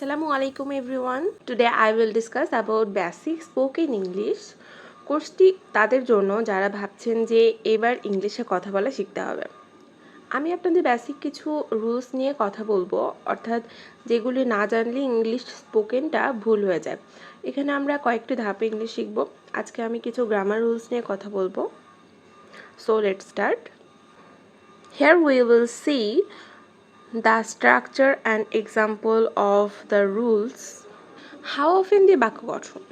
Assalamualaikum everyone. Today I will discuss about basic spoken English. কোর্সটি তাদের জন্য যারা ভাবছেন যে এবার ইংলিশে কথা বলা শিখতে হবে। আমি আপনাদের বেসিক কিছু রুলস নিয়ে কথা বলবো, অর্থাৎ যেগুলি না জানলে ইংলিশ স্পোকেনটা ভুল হয়ে যায়। এখানে আমরা কয়েকটি ধাপে ইংলিশ শিখব। আজকে আমি কিছু গ্রামার রুলস নিয়ে কথা বলবো। So let's start. Here we will see the structure and example of the rules. How often দিয়ে বাক্য গঠন,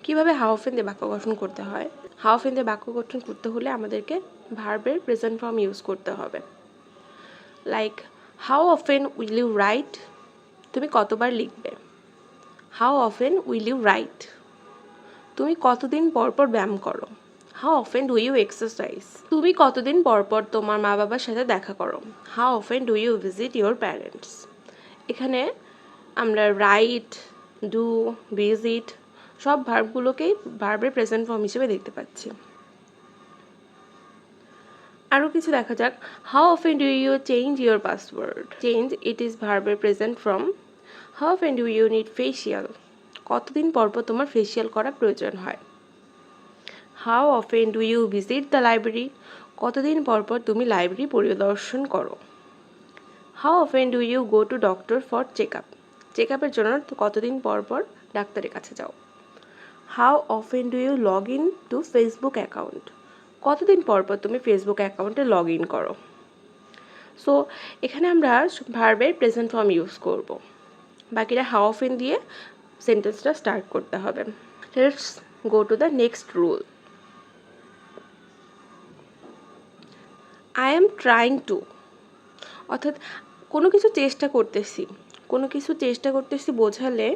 কিভাবে হাউ অফেন দিয়ে বাক্য গঠন করতে হয়। হাউ অফেন দিয়ে বাক্য গঠন করতে হলে আমাদেরকে ভার্বের প্রেজেন্ট ফর্ম ইউজ করতে হবে। Like how often will you write, তুমি কতবার লিখবে। How often will you write, তুমি কতদিন পর পর ব্যায়াম করো। How often do you exercise, তুমি কতদিন পর পর তোমার মা বাবার সাথে দেখা করো। How often do you visit your parents. এখানে আমরা রাইট, ডু, ভিজিট সব ভার্বগুলোকেই ভার্বের প্রেজেন্ট ফর্ম হিসেবে দেখতে পাচ্ছি। আরও কিছু দেখা যাক। How often do you change your password. Change it is ভার্বের present form. How often do you need facial, কতদিন পর পর তোমার ফেসিয়াল করা প্রয়োজন হয়। How often do you visit the library, কতদিন পর পর তুমি লাইব্রেরি পরিদর্শন করো। How often do you go to doctor for check up, check আপের জন্য কতদিন পর পর ডাক্তারের কাছে যাও। How often do you log in two Facebook account, কতদিন পর পর তুমি ফেসবুক অ্যাকাউন্টে লগ ইন করো। সো এখানে আমরা ভার্বের প্রেজেন্ট ফর্ম ইউজ করব, বাকিটা হাউ অফেন দিয়ে সেন্টেন্সটা স্টার্ট করতে হবে। Let's go to the next rule. I am trying to, অর্থাৎ কোনো কিছু চেষ্টা করতেছি, কোনো কিছু চেষ্টা করতেছি বোঝালে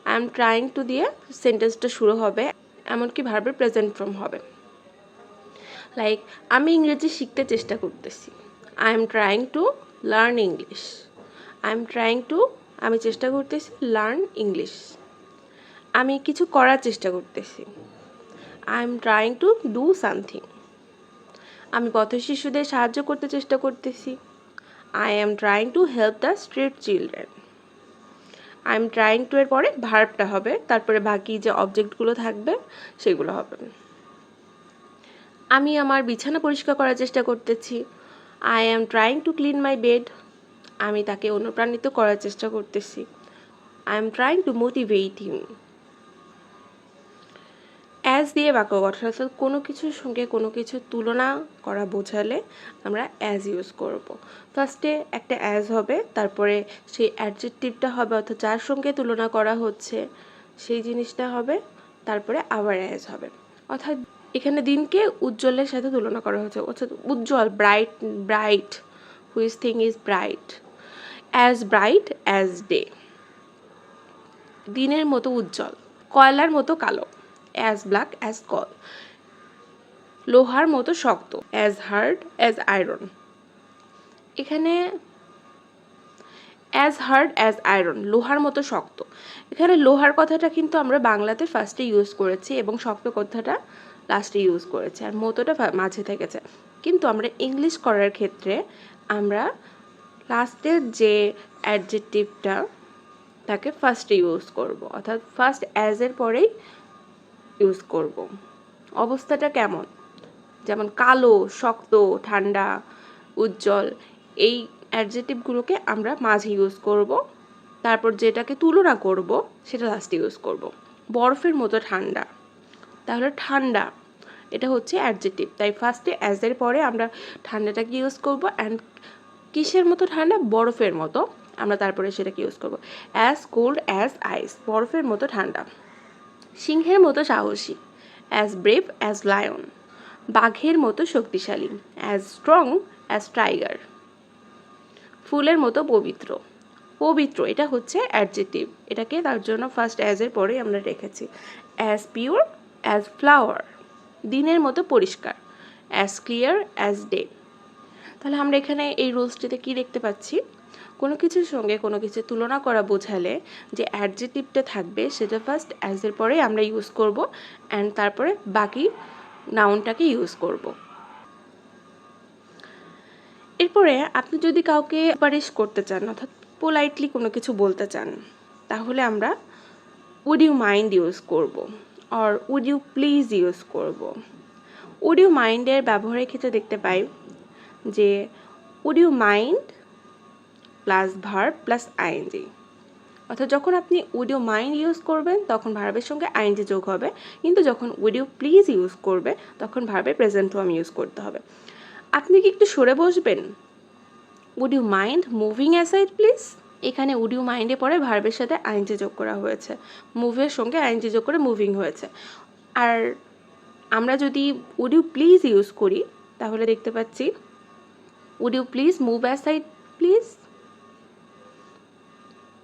আই এম ট্রাইং টু দিয়ে সেন্টেন্সটা শুরু হবে, এমনকি ভার্বের প্রেজেন্ট ফর্ম হবে। লাইক আমি ইংরেজি শিখতে চেষ্টা করতেছি। I am trying to learn English. I am trying to, আমি চেষ্টা করতেছি লার্ন ইংলিশ। আমি কিছু করার চেষ্টা করতেছি। I am trying to do something. আমি পথ শিশুদের সাহায্য করতে চেষ্টা করতেছি। I am trying to help the street children. I am trying to এর পরে ভার্বটা হবে, তারপরে বাকি যে অবজেক্টগুলো থাকবে সেগুলো হবে। আমি আমার বিছানা পরিষ্কার করার চেষ্টা করতেছি। I am trying to clean my bed. আমি তাকে অনুপ্রাণিত করার চেষ্টা করতেছি। I am trying to motivate him. As দিয়ে বাক্য গঠন, অর্থাৎ কোনো কিছুর সঙ্গে কোনো কিছু তুলনা করা বোঝালে আমরা অ্যাজ ইউজ করব। ফার্স্টে একটা অ্যাজ হবে, তারপরে সেই অ্যাডজেক্টিভটা হবে, অর্থাৎ যার সঙ্গে তুলনা করা হচ্ছে সেই জিনিসটা হবে, তারপরে আবার অ্যাজ হবে। অর্থাৎ এখানে দিনকে উজ্জ্বলের সাথে তুলনা করা হচ্ছে, অর্থাৎ উজ্জ্বল, bright, bright, which thing is bright, bright as day, দিনের মতো উজ্জ্বল, কয়লার মতো কালো, as black as coal, লোহার মতো শক্ত, as hard as iron। এখানে as hard as iron, লোহার মতো শক্ত। এখানে লোহার কথাটা কিন্তু আমরা বাংলাতে ফার্স্টে ইউজ করেছি এবং শক্ত কথাটা লাস্টে ইউজ করেছি, আর মতোটা মাঝে থেকেছে। কিন্তু আমরা ইংলিশ করার ক্ষেত্রে আমরা লাস্টের যে অ্যাডজেক্টিভটা তাকে ফার্স্টে ইউজ করব, অর্থাৎ ফার্স্ট অ্যাজ এর পরেই ইউজ করব। অবস্থাটা কেমন, যেমন কালো, শক্ত, ঠান্ডা, উজ্জ্বল, এই অ্যাডজেক্টিভগুলোকে আমরা মাঝে ইউজ করব, তারপর যেটাকে তুলনা করব সেটা লাস্টে ইউজ করব। বরফের মতো ঠান্ডা, তাহলে ঠান্ডা এটা হচ্ছে অ্যাডজেক্টিভ, তাই ফার্স্টে অ্যাজ এর পরে আমরা ঠান্ডাটাকে ইউজ করব, অ্যান্ড কিসের মতো ঠান্ডা, বরফের মতো, আমরা তারপরে সেটাকে ইউজ করব। অ্যাজ কোল্ড অ্যাজ আইস, বরফের মতো ঠান্ডা। সিংহের মতো সাহসী, অ্যাজ ব্রেভ অ্যাজ লায়ন, বাঘের মতো শক্তিশালী, অ্যাজ স্ট্রং অ্যাজ টাইগার। ফুলের মতো পবিত্র, পবিত্র এটা হচ্ছে অ্যাডজেক্টিভ, এটাকে তার জন্য ফার্স্ট অ্যাজের পরে আমরা রেখেছি। অ্যাজ পিওর অ্যাজ ফ্লাওয়ার, দিনের মতো পরিষ্কার, অ্যাজ ক্লিয়ার অ্যাজ ডে। তাহলে আমরা এখানে এই রুলসটিতে কি দেখতে পাচ্ছি, কোনো কিছুর সঙ্গে কোনো কিছু তুলনা করা বোঝালে যে অ্যাডজেক্টিভটা থাকবে সেটা ফার্স্ট অ্যাজের পরে আমরা ইউজ করব, অ্যান্ড তারপরে বাকি নাউনটাকে ইউজ করব। এরপরে আপনি যদি কাউকে সুপারিশ করতে চান, অর্থাৎ পোলাইটলি কোনো কিছু বলতে চান, তাহলে আমরা উড ইউ মাইন্ড ইউজ করব, or would you please use করব। উড ইউ মাইন্ডের ব্যবহারের ক্ষেত্রে দেখতে পাই যে would you mind plus verb plus ING, অর্থাৎ যখন আপনি উড ইউ মাইন্ড ইউজ করবেন তখন ভার্বের সঙ্গে আইএনজি যোগ হবে, কিন্তু যখন উড ইউ প্লিজ ইউজ করবে তখন ভার্বের প্রেজেন্ট ফর্ম ইউজ করতে হবে। আপনি কি একটু সরে বসবেন? Would you mind moving aside please? এখানে উড ইউ মাইন্ডে পরে ভার্বের সাথে আইএনজি যোগ করা হয়েছে, মুভের সঙ্গে আইএনজি যোগ করে মুভিং হয়েছে। আর আমরা যদি উড ইউ প্লিজ ইউজ করি তাহলে দেখতে পাচ্ছি would you please move aside please,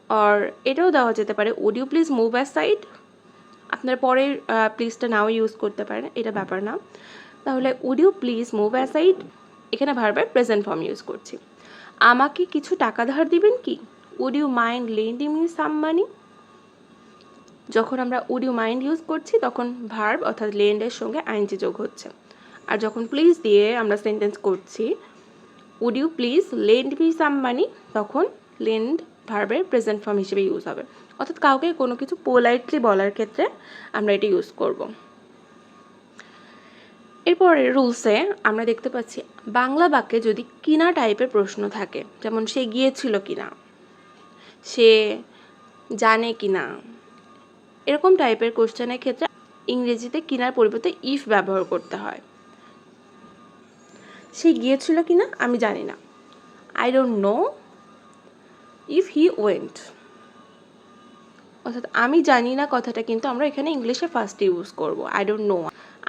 আর এটাও দেওয়া যেতে পারে would you please move aside. আপনার পরের প্লিজটা নাও ইউজ করতে পারেন, এটা ব্যাপার না। তাহলে would you please move aside, এখানে ভার্বের প্রেজেন্ট ফর্ম ইউজ করছি। আমাকে কিছু টাকা ধার দিবেন কি? Would you mind lending me some money? যখন আমরা উড ইউ মাইন্ড ইউজ করছি তখন ভার্ব অর্থাৎ লেন্ডের সঙ্গে আইএনজি যোগ হচ্ছে। আর যখন প্লিজ দিয়ে আমরা সেন্টেন্স করছি would you please lend me some money, তখন লেন্ড ভার্বের প্রেজেন্ট ফর্ম হিসেবে ইউজ হবে। অর্থাৎ কাউকে কোনো কিছু পোলাইটলি বলার ক্ষেত্রে আমরা এটা ইউজ করব। এরপরে রুলসে আমরা দেখতে পাচ্ছি বাংলা বাক্যে যদি কিনা টাইপের প্রশ্ন থাকে, যেমন সে গিয়েছিল কিনা, সে জানে কিনা, এরকম টাইপের কোশ্চেনের ক্ষেত্রে ইংরেজিতে কিনার পরিবর্তে ইফ ব্যবহার করতে হয়। সে গিয়েছিল কিনা আমি জানি না, I don't know if he went. অর্থাৎ আমি জানি না কথাটা কিন্তু আমরা এখানে ইংলিশে ফার্স্টে ইউজ করব, আই ডোন্ট নো।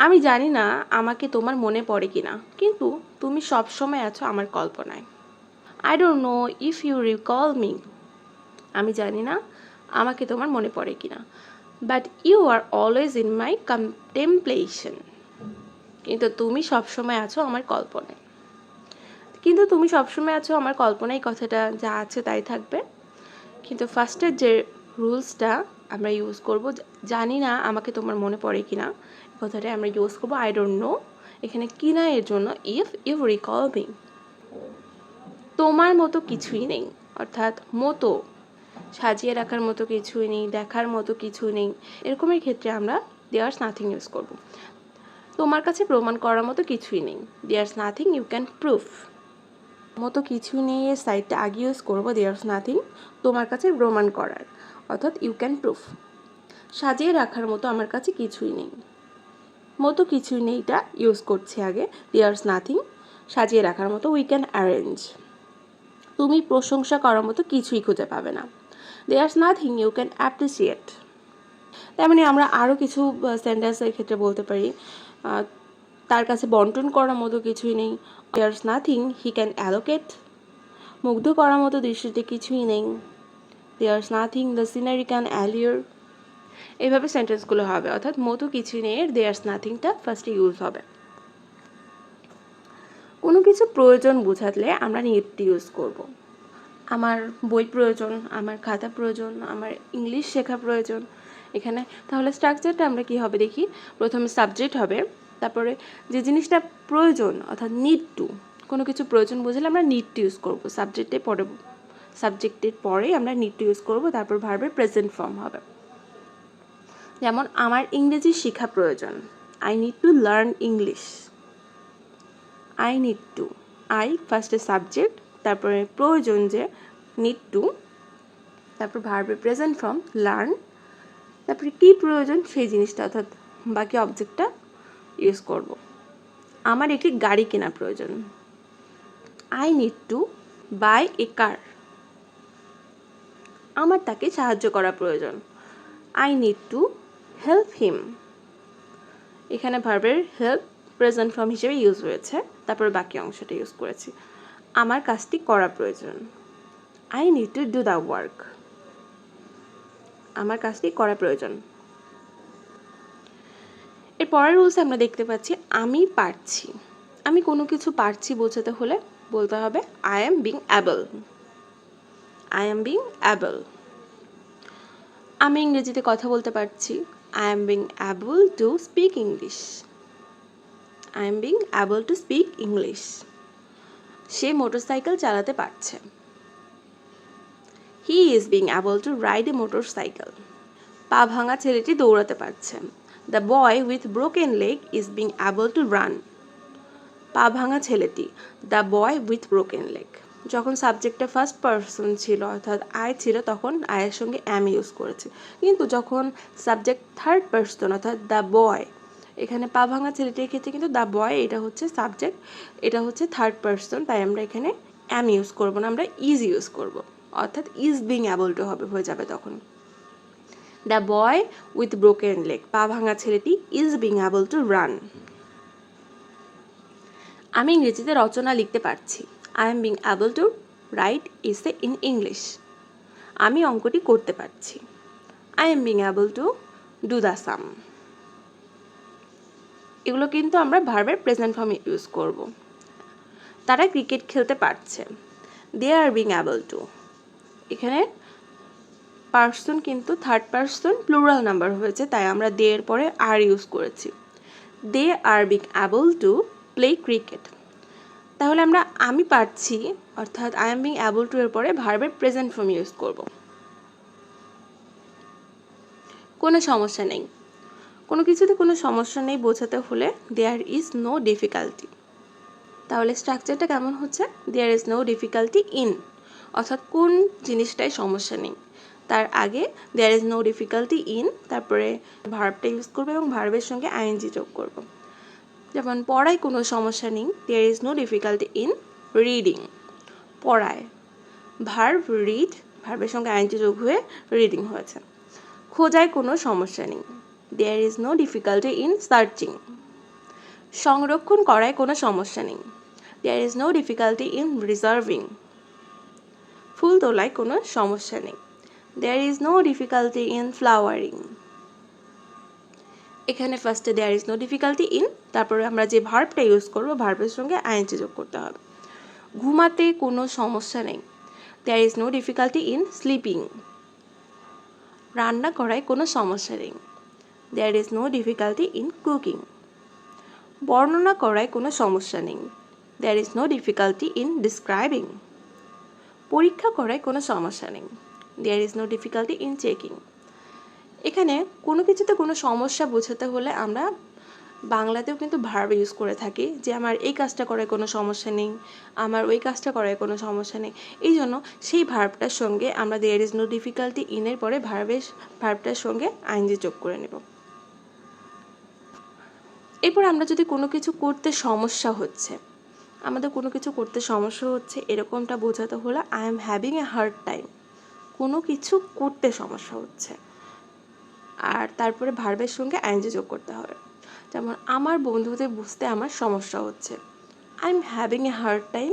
আমি জানি না আমাকে তোমার মনে পড়ে কিনা, কিন্তু তুমি সবসময় আছো আমার কল্পনায়। I don't know if you recall me, আমি জানি না আমাকে তোমার মনে পড়ে কিনা। But you are always in my contemplation, কিন্তু তুমি সবসময় আছো আমার কল্পনায়। কিন্তু তুমি সবসময় আছো আমার কল্পনায় কথাটা যা আছে তাই থাকবে, কিন্তু ফার্স্টের যে রুলসটা আমরা ইউজ করব, জানি না আমাকে তোমার মনে পড়ে কিনা কথাটা আমরা ইউজ করব আই ডোন্ট নো। এখানে কিনা এর জন্য ইফ ইউ রিকল মি। তোমার মতো কিছুই নেই, অর্থাৎ মতো সাজিয়ে রাখার মতো কিছুই নেই, দেখার মতো কিছু নেই, এরকমের ক্ষেত্রে আমরা দেয়ার্স নাথিং ইউজ করব। তোমার কাছে প্রমাণ করার মতো কিছুই নেই, there's nothing you can proof. মতো কিছু নেই এর সাইডটা আগে ইউজ করবো দেয়ার্স নাথিং তোমার কাছে প্রমাণ করার, অর্থাৎ ইউ ক্যান প্রুফ। সাজিয়ে রাখার মতো আমার কাছে কিছুই নেই, মতো কিছুই নেইটা ইউজ করছি আগে, দেয়ার্স নাথিং সাজিয়ে রাখার মতো উই ক্যান অ্যারেঞ্জ। তুমি প্রশংসা করার মতো কিছুই খুঁজে পাবে না, there's nothing you can appreciate. তেমনি আমরা আরও কিছু সেন্টেন্সের ক্ষেত্রে বলতে পারি তার কাছে বন্টন করার মতো কিছুই নেই, there's nothing he can allocate. মুগ্ধ করার মতো দৃশ্যটি কিছুই নেই, there's nothing the scenery can allure. এইভাবে সেন্টেন্সগুলো হবে, অর্থাৎ মতো কিছুই নেই এর দেয়ার্স নাথিংটা ফার্স্টে ইউজ হবে। কোনো কিছু প্রয়োজন বোঝালে আমরা নিডটি ইউজ করব। আমার বই প্রয়োজন, আমার খাতা প্রয়োজন, আমার ইংলিশ শেখা প্রয়োজন। এখানে তাহলে স্ট্রাকচারটা আমরা কি হবে দেখি, প্রথমে সাবজেক্ট হবে, তারপরে যে জিনিসটা প্রয়োজন অর্থাৎ নিড টু, কোনো কিছু প্রয়োজন বোঝালে আমরা নিড টু ইউজ করব, সাবজেক্টের পরে আমরা নিড টু ইউজ করব, তারপর ভার্বের প্রেজেন্ট ফর্ম হবে। যেমন আমার ইংরেজি শেখা প্রয়োজন, I need to learn English. I need to, I ফার্স্টে সাবজেক্ট, তারপরে প্রয়োজন যে নিড টু, তারপর ভার্বের প্রেজেন্ট ফর্ম লার্ন, তারপরে কী প্রয়োজন সেই জিনিসটা অর্থাৎ বাকি অবজেক্টটা ইউজ করব। আমার একটি গাড়ি কেনা প্রয়োজন, আই নিড টু বাই এ কার। আমার তাকে সাহায্য করা প্রয়োজন, I need to help him. এখানে ভার্বের হেল্প প্রেজেন্ট ফর্ম হিসেবে ইউজ হয়েছে, তারপর বাকি অংশটা ইউজ করেছি। আমার কাজটি করা প্রয়োজন, I need to do the work. আমার কাজটি করা প্রয়োজন। এর পরের রুলসে আমরা দেখতে পাচ্ছি আমি পারছি। আমি কোনো কিছু পারছি বোঝাতে হলে বলতে হবে I am being able. I am being able. আমি ইংরেজিতে কথা বলতে পারছি, I am being able to speak English. I am being able to speak English. Say motorcycle চালাতে পারছে, he is being able to ride A motorcycle. পা ভাঙা ছেলেটি দৌড়াতে পারছে। The boy with broken leg is being able to run. পা ভাঙা ছেলেটি, the boy with broken leg. যখন সাবজেক্টটা ফার্স্ট পারসন ছিল অর্থাৎ আই ছিল তখন আয়ের সঙ্গে অ্যাম ইউজ করেছি, কিন্তু যখন সাবজেক্ট থার্ড পারসন অর্থাৎ দ্য বয়, এখানে পা ভাঙা ছেলেটির ক্ষেত্রে কিন্তু দ্য বয় এটা হচ্ছে সাবজেক্ট, এটা হচ্ছে থার্ড পারসন, তাই আমরা এখানে অ্যাম ইউজ করব না, আমরা ইজ ইউজ করব, অর্থাৎ ইজ বিং অ্যাবল টু হয়ে যাবে তখন। The boy with broken leg, পা ভাঙা ছেলেটি is being able to run. আমি ইংরেজিতে রচনা লিখতে পারছি। I am being able to write essay in English. আমি অঙ্কটি করতে পারছি। I am being able to do the sum. এগুলো কিন্তু আমরা ভার্বের প্রেজেন্ট ফর্মে ইউজ করব। তারা ক্রিকেট খেলতে পারছে। They are being able to. এখানে পার্সন কিন্তু থার্ড পার্সন প্লুরাল নাম্বার হয়েছে, তাই আমরা দে এর পরে আর ইউজ করেছি। They are being able to play cricket. তাহলে আমরা আমি পারছি অর্থাৎ I am being able to এর পরে ভার্বের প্রেজেন্ট ফর্ম ইউজ করব। কোনো সমস্যা নেই, কোনো কিছুতে কোনো সমস্যা নেই বোঝাতে হলে দেয়ার ইজ নো ডিফিকাল্টি। তাহলে স্ট্রাকচারটা কেমন হচ্ছে? There is no difficulty in, অর্থাৎ কোন জিনিসটাই সমস্যা নেই, তার আগে there is no difficulty in, তারপরে ভার্বটা ইউজ করবো এবং ভার্বের সঙ্গে আইএনজি যোগ করব। যেমন পড়ায় কোনো সমস্যা নেই, there is no difficulty in reading. পড়ায়, ভার্ব রিড, ভার্বের সঙ্গে আইএনজি যোগ হয়ে রিডিং হয়েছে। খোঁজায় কোনো সমস্যা নেই, there is no difficulty in searching. সংরক্ষণ করায় কোনো সমস্যা নেই, there is no difficulty in reserving. ফুল তোলায় কোনো সমস্যা নেই, there is no difficulty in flowering. এখানে ফার্স্টে there is no difficulty in, তারপরে আমরা যে ভার্বটা ইউজ করবো ভার্বের সঙ্গে আইএনজি যোগ করতে হবে। ঘুমাতে কোনো সমস্যা নেই, there is no difficulty in sleeping. রান্না করায় কোনো সমস্যা নেই, there is no difficulty in cooking. বর্ণনা করায় কোনো সমস্যা নেই, there is no difficulty in describing. পরীক্ষা করায় কোনো সমস্যা নেই, there is no difficulty in checking. এখানে কোনো কিছুতে কোনো সমস্যা বোঝাতে হলে আমরা বাংলাতেও কিন্তু ভার্ব ইউজ করে থাকি, যে আমার এই কাজটা করায় কোনো সমস্যা নেই, আমার ওই কাজটা করায় কোনো সমস্যা নেই। এই জন্য সেই ভার্বটার সঙ্গে আমরা দেয়ার ইজ নো ডিফিকাল্টি ইনের পরে ভার্বটার সঙ্গে আইএনজি যোগ করে নেব। এরপর আমরা যদি কোনো কিছু করতে সমস্যা হচ্ছে, আমাদের কোনো কিছু করতে সমস্যা হচ্ছে এরকমটা বোঝাতে হলে I am having a hard time. কোনো কিছু করতে সমস্যা হচ্ছে, আর তারপরে ভার্বের সঙ্গে আইএনজি যোগ করতে হবে। যেমন আমার বন্ধুদের বুঝতে আমার সমস্যা হচ্ছে, I am having a hard time.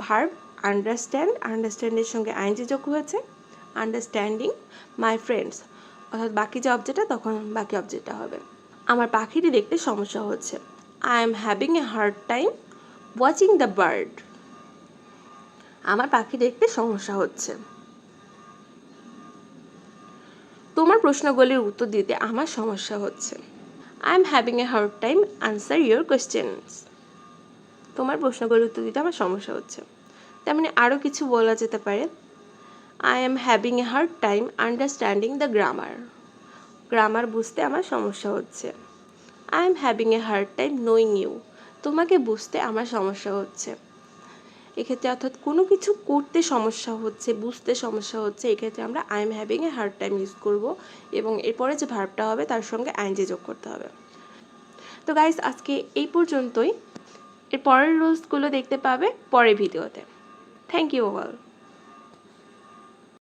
Verb understand, আন্ডারস্ট্যান্ডের সঙ্গে আইএনজি যোগ হয়েছে, আন্ডারস্ট্যান্ডিং মাই ফ্রেন্ডস, অর্থাৎ বাকি যে অবজেক্টটা তখন বাকি অবজেক্টটা হবে। আমার পাখিটি দেখতে সমস্যা হচ্ছে, I am having a hard time watching the bird. আমার পাখি দেখতে সমস্যা হচ্ছে। তোমার প্রশ্নগুলির উত্তর দিতে আমার সমস্যা হচ্ছে, I am having a hard time answer your questions. তোমার প্রশ্নগুলির উত্তর দিতে আমার সমস্যা হচ্ছে। তেমনি আরও কিছু বলা যেতে পারে, I am having a hard time understanding the grammar. Grammar বুঝতে আমার সমস্যা হচ্ছে। I am having a hard time knowing you. তোমাকে বুঝতে আমার সমস্যা হচ্ছে। এক্ষেত্রে অর্থাৎ কোনো কিছু করতে সমস্যা হচ্ছে, বুঝতে সমস্যা হচ্ছে, এক্ষেত্রে আমরা I am having a hard time use করব এবং এরপরে যে ভার্বটা হবে তার সঙ্গে আইএনজি যোগ করতে হবে। তো গাইস, আজকে এই পর্যন্তই। এর পরের রুলসগুলো দেখতে পাবে পরের ভিডিওতে। Thank you all.